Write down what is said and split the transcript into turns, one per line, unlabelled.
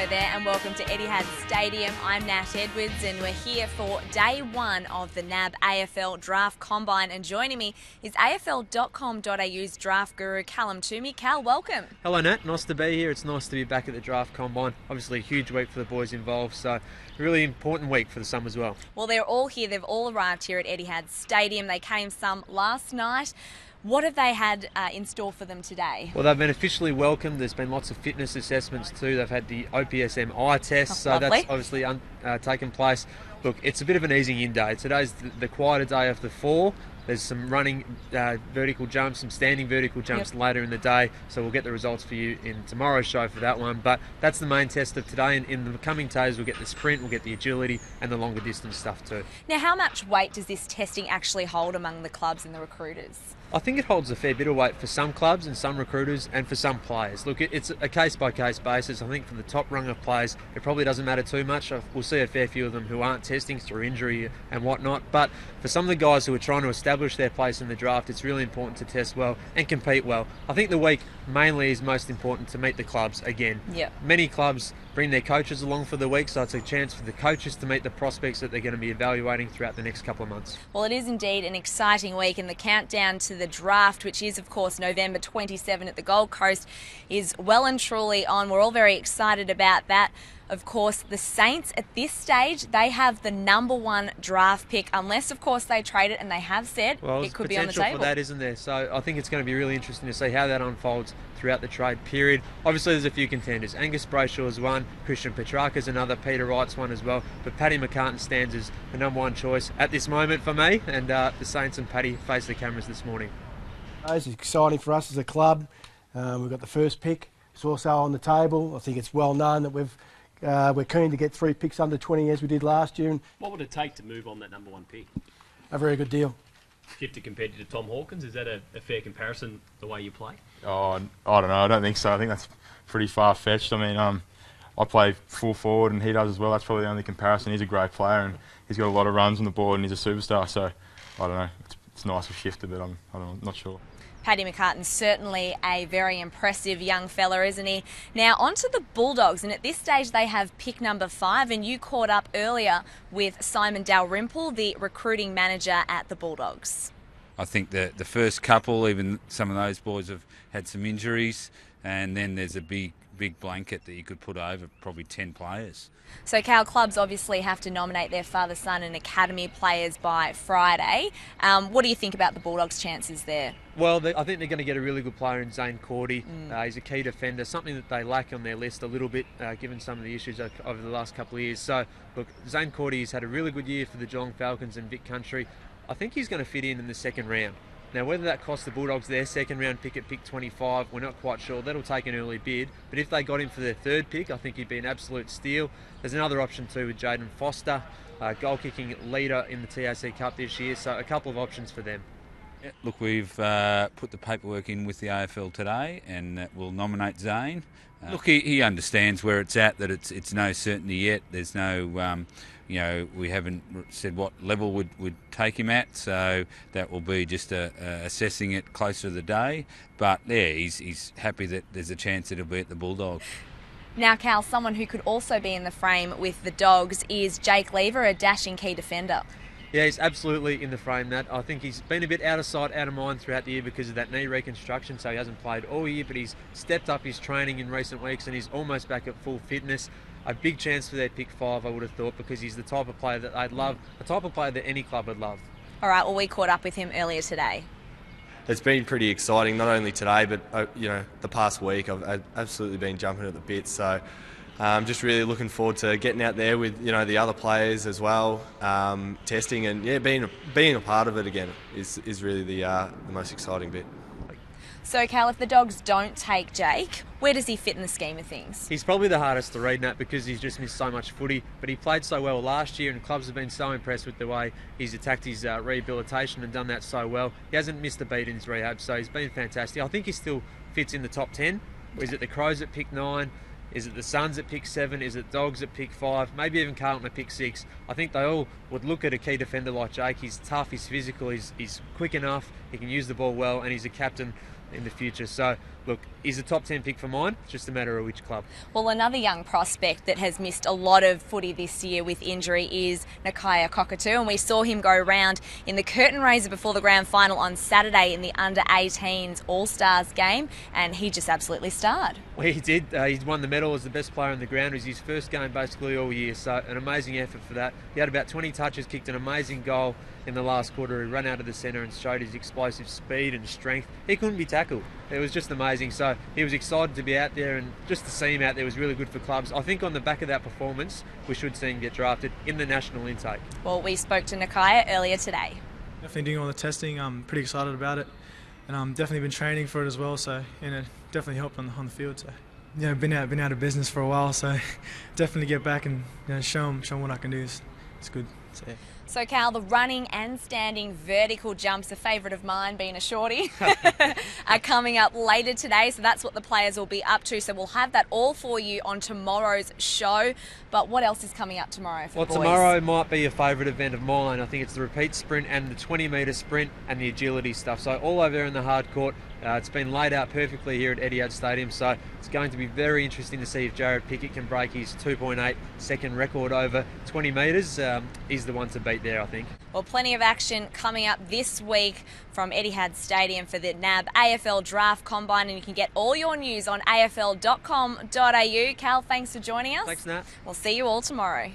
there and welcome to Etihad Stadium. I'm Nat Edwards and we're here for day one of the NAB AFL Draft Combine, and joining me is AFL.com.au's draft guru Callum Toomey. Cal, welcome.
Hello Nat, nice to be here. It's nice to be back at the Draft Combine. Obviously a huge week for the boys involved, so a really important week for the Sum as well.
Well, they're all here. They've all arrived here at Etihad Stadium. They came some last night. What have they had in store for them today?
Well, they've been officially welcomed. There's been lots of fitness assessments too. They've had the OPSM eye test, so
lovely.
That's obviously taken place. Look, it's a bit of an easing in day. Today's the quieter day of the four. There's some running vertical jumps, some standing vertical jumps later in the day, so we'll get the results for you in tomorrow's show for that one. But that's the main test of today, and in the coming days we'll get the sprint, we'll get the agility and the longer distance stuff too.
Now, how much weight does this testing actually hold among the clubs and the recruiters?
I think it holds a fair bit of weight for some clubs and some recruiters and for some players. Look, it's a case-by-case basis. I think for the top rung of players, it probably doesn't matter too much. We'll see a fair few of them who aren't testing through injury and whatnot. But for some of the guys who are trying to establish their place in the draft, it's really important to test well and compete well. I think the week mainly is most important to meet the clubs again.
Yep.
Many clubs bring their coaches along for the week, so it's a chance for the coaches to meet the prospects that they're going to be evaluating throughout the next couple of months.
Well, it is indeed an exciting week, and the countdown to the draft, which is of course November 27 at the Gold Coast, is well and truly on. We're all very excited about that. Of course, the Saints at this stage, they have the number one draft pick, unless of course they trade it, and they have said it could be on the table.
Potential for that, isn't there? So I think it's going to be really interesting to see how that unfolds throughout the trade period. Obviously there's a few contenders. Angus Brayshaw's one, Christian Petrarca's another, Peter Wright's one as well, but Paddy McCartan stands as the number one choice at this moment for me, and the Saints and Paddy face the cameras this morning.
It's exciting for us as a club. We've got the first pick. It's also on the table. I think it's well known that we're keen to get 3 picks under 20 as we did last year.
What would it take to move on that number one pick?
A very good deal.
If you have to compare you to Tom Hawkins, is that a fair comparison, the way you play?
Oh, I don't know. I don't think so. I think that's pretty far-fetched. I mean, I play full forward and he does as well. That's probably the only comparison. He's a great player and he's got a lot of runs on the board and he's a superstar. So, I don't know. It's nice to shift it, but I'm not sure.
Paddy McCartan's certainly a very impressive young fella, isn't he? Now, on to the Bulldogs, and at this stage they have pick number 5, and you caught up earlier with Simon Dalrymple, the recruiting manager at the Bulldogs.
I think the first couple, even some of those boys have had some injuries, and then there's a big blanket that you could put over probably 10 players.
So Cal, clubs obviously have to nominate their father, son and academy players by Friday. What do you think about the Bulldogs' chances there?
Well, I think they're going to get a really good player in Zane Cordy. He's a key defender, something that they lack on their list a little bit, given some of the issues over the last couple of years. So, look, Zane Cordy has had a really good year for the Geelong Falcons and Vic Country. I think he's going to fit in the second round. Now, whether that costs the Bulldogs their second round pick at pick 25, we're not quite sure. That'll take an early bid. But if they got him for their third pick, I think he'd be an absolute steal. There's another option too with Jaden Foster, goal-kicking leader in the TAC Cup this year. So a couple of options for them.
Yeah, look, we've put the paperwork in with the AFL today, and we'll nominate Zane. Look, he understands where it's at, that it's no certainty yet. There's no, we haven't said what level would take him at, so that will be just assessing it closer to the day. But yeah, he's happy that there's a chance it'll be at the Bulldogs.
Now, Cal, someone who could also be in the frame with the Dogs is Jake Lever, a dashing key defender.
Yeah, he's absolutely in the frame, Matt. I think he's been a bit out of sight, out of mind throughout the year because of that knee reconstruction, so he hasn't played all year, but he's stepped up his training in recent weeks and he's almost back at full fitness. A big chance for their pick 5, I would have thought, because he's the type of player that they'd love, the type of player that any club would love.
All right, well, we caught up with him earlier today.
It's been pretty exciting, not only today, but the past week. I've absolutely been jumping at the bit, so just really looking forward to getting out there with the other players as well, testing and being a part of it again is really the most exciting bit.
So Cal, if the Dogs don't take Jake, where does he fit in the scheme of things?
He's probably the hardest to read, Nat, because he's just missed so much footy, but he played so well last year and clubs have been so impressed with the way he's attacked his rehabilitation and done that so well. He hasn't missed a beat in his rehab, so he's been fantastic. I think he still fits in the top 10. Is it the Crows at pick 9? Is it the Suns at pick 7? Is it Dogs at pick 5? Maybe even Carlton at pick 6. I think they all would look at a key defender like Jake. He's tough, he's physical, he's quick enough, he can use the ball well, and he's a captain in the future. So, look, he's a top 10 pick for mine. It's just a matter of which club.
Well, another young prospect that has missed a lot of footy this year with injury is Nakaya Cockatoo, and we saw him go round in the curtain raiser before the grand final on Saturday in the under-18s All-Stars game, and he just absolutely starred.
Well, he did. He won the medal as the best player in the ground. It was his first game basically all year, so an amazing effort for that. He had about 20 touches, kicked an amazing goal in the last quarter. He ran out of the centre and showed his explosive speed and strength. He couldn't be tackled. It was just amazing. So he was excited to be out there, and just to see him out there was really good for clubs. I think on the back of that performance, we should see him get drafted in the national intake.
Well, we spoke to Nakaya earlier today.
Definitely doing all the testing. I'm pretty excited about it, and I'm definitely been training for it as well. So definitely helped on the field. So been out of business for a while. So definitely get back and show them what I can do. It's good.
So, Cal, the running and standing vertical jumps, a favourite of mine, being a shorty, are coming up later today. So that's what the players will be up to. So we'll have that all for you on tomorrow's show. But what else is coming up tomorrow for the boys?
Tomorrow might be a favourite event of mine. I think it's the repeat sprint and the 20-metre sprint and the agility stuff. So all over there in the hard court. It's been laid out perfectly here at Etihad Stadium, so it's going to be very interesting to see if Jared Pickett can break his 2.8 second record over 20 metres. He's the one to beat there, I think.
Well, plenty of action coming up this week from Etihad Stadium for the NAB AFL Draft Combine, and you can get all your news on afl.com.au. Cal, thanks for joining us.
Thanks, Nat.
We'll see you all tomorrow.